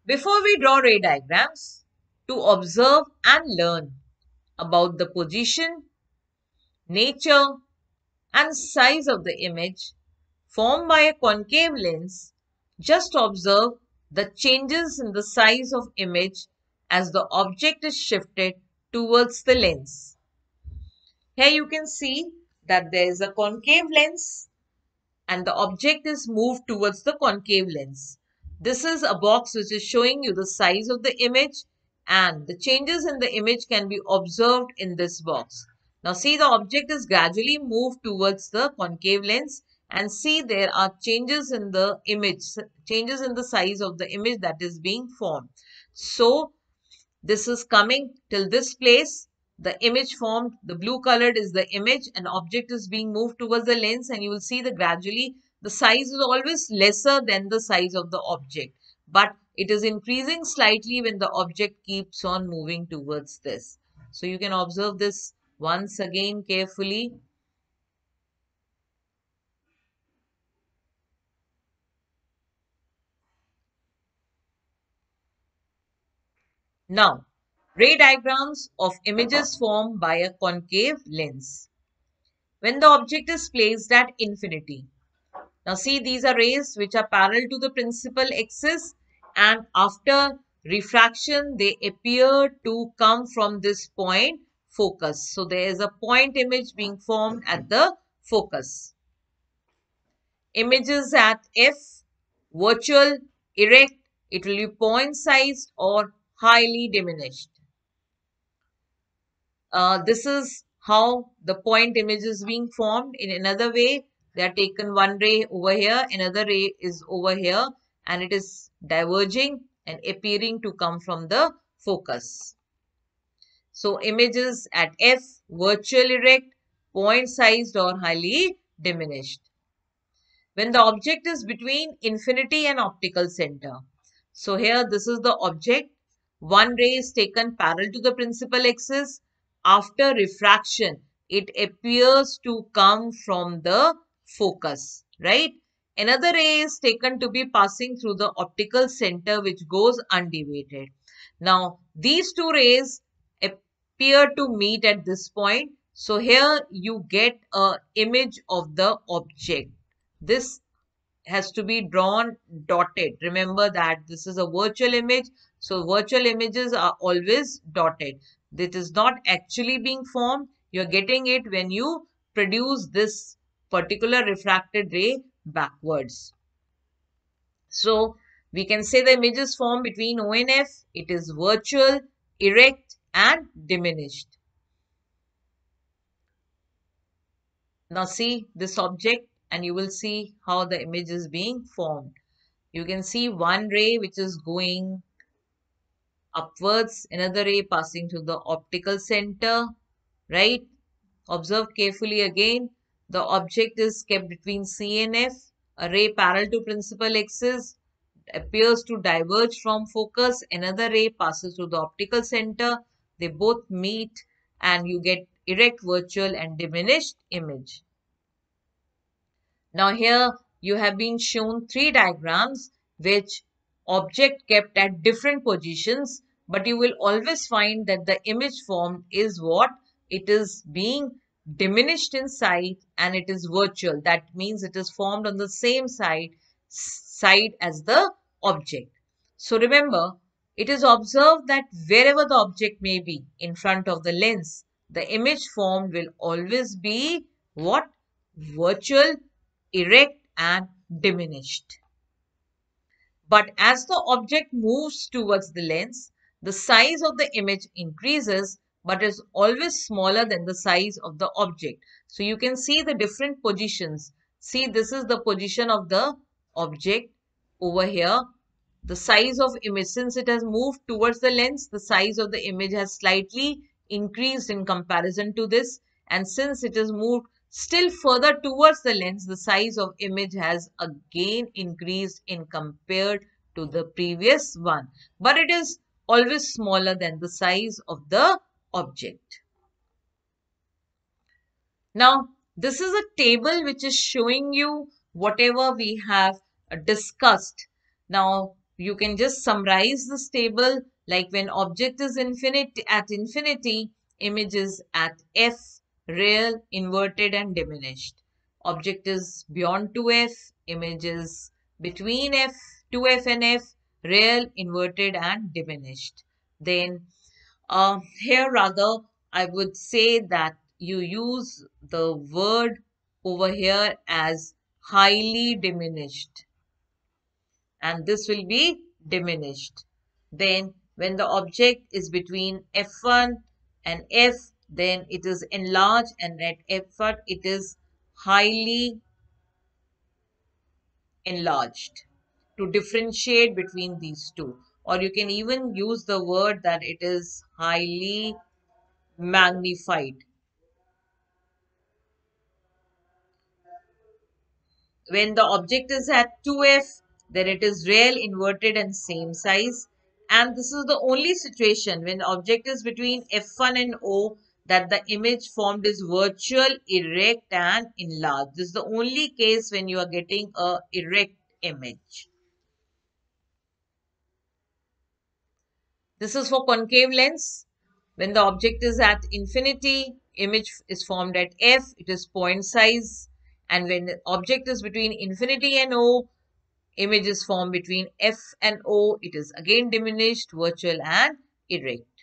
Before we draw ray diagrams, to observe and learn about the position, nature, and size of the image formed by a concave lens, just observe the changes in the size of image as the object is shifted towards the lens. Here you can see that there is a concave lens and the object is moved towards the concave lens. This is a box which is showing you the size of the image, and the changes in the image can be observed in this box. Now see, the object is gradually moved towards the concave lens, and see there are changes in the image, changes in the size of the image that is being formed. So this is coming till this place. The image formed, the blue colored is the image, and object is being moved towards the lens, and you will see that gradually the size is always lesser than the size of the object, but it is increasing slightly when the object keeps on moving towards this. So you can observe this once again carefully. Now, ray diagrams of images formed by a concave lens. When the object is placed at infinity. Now see, these are rays which are parallel to the principal axis, and after refraction they appear to come from this point focus. So there is a point image being formed at the focus. Images at F, virtual, erect, it will be point sized or highly diminished. This is how the point image is being formed. In another way, they are taken one ray over here, another ray is over here, and it is diverging and appearing to come from the focus. So images at F, virtual, erect, point sized or highly diminished. When the object is between infinity and optical center. So here this is the object. One ray is taken parallel to the principal axis. After refraction, it appears to come from the focus, right? Another ray is taken to be passing through the optical center, which goes undeviated. Now, these two rays appear to meet at this point. So here you get an image of the object. This has to be drawn dotted. Remember that this is a virtual image. So virtual images are always dotted. This is not actually being formed. You're getting it when you produce this particular refracted ray backwards. So we can say the image is formed between O and F. It is virtual, erect, and diminished. Now see this object and you will see how the image is being formed. You can see one ray which is going upwards, another ray passing through the optical center, right? Observe carefully again. The object is kept between C and F. A ray parallel to principal axis appears to diverge from focus. Another ray passes through the optical center. They both meet and you get erect, virtual, and diminished image. Now here you have been shown three diagrams which object kept at different positions, but you will always find that the image formed is what? It is being diminished in size and it is virtual. That means it is formed on the same side as the object. So remember, it is observed that wherever the object may be in front of the lens, the image formed will always be what? Virtual, erect, and diminished. But as the object moves towards the lens, the size of the image increases but is always smaller than the size of the object. So you can see the different positions. See, this is the position of the object over here. The size of image, since it has moved towards the lens, the size of the image has slightly increased in comparison to this. And since it has moved still further towards the lens, the size of image has again increased in compared to the previous one. But it is always smaller than the size of the object. Now, this is a table which is showing you whatever we have discussed. Now, You can just summarize this table like when object is at infinity, images at f, real, inverted and diminished. Object is beyond 2f, images between f, 2f and f, real, inverted and diminished. Then here rather I would say that you use the word over here as highly diminished, and this will be diminished. Then when the object is between f1 and f, then it is enlarged, and at f1 it is highly enlarged to differentiate between these two. Or you can even use the word that it is highly magnified. When the object is at 2f, then it is real, inverted and same size. And this is the only situation when the object is between f1 and o that the image formed is virtual, erect and enlarged. This is the only case when you are getting a erect image. This is for concave lens. When the object is at infinity, image is formed at f, it is point size. And when the object is between infinity and o, image is formed between f and o, it is again diminished, virtual and erect.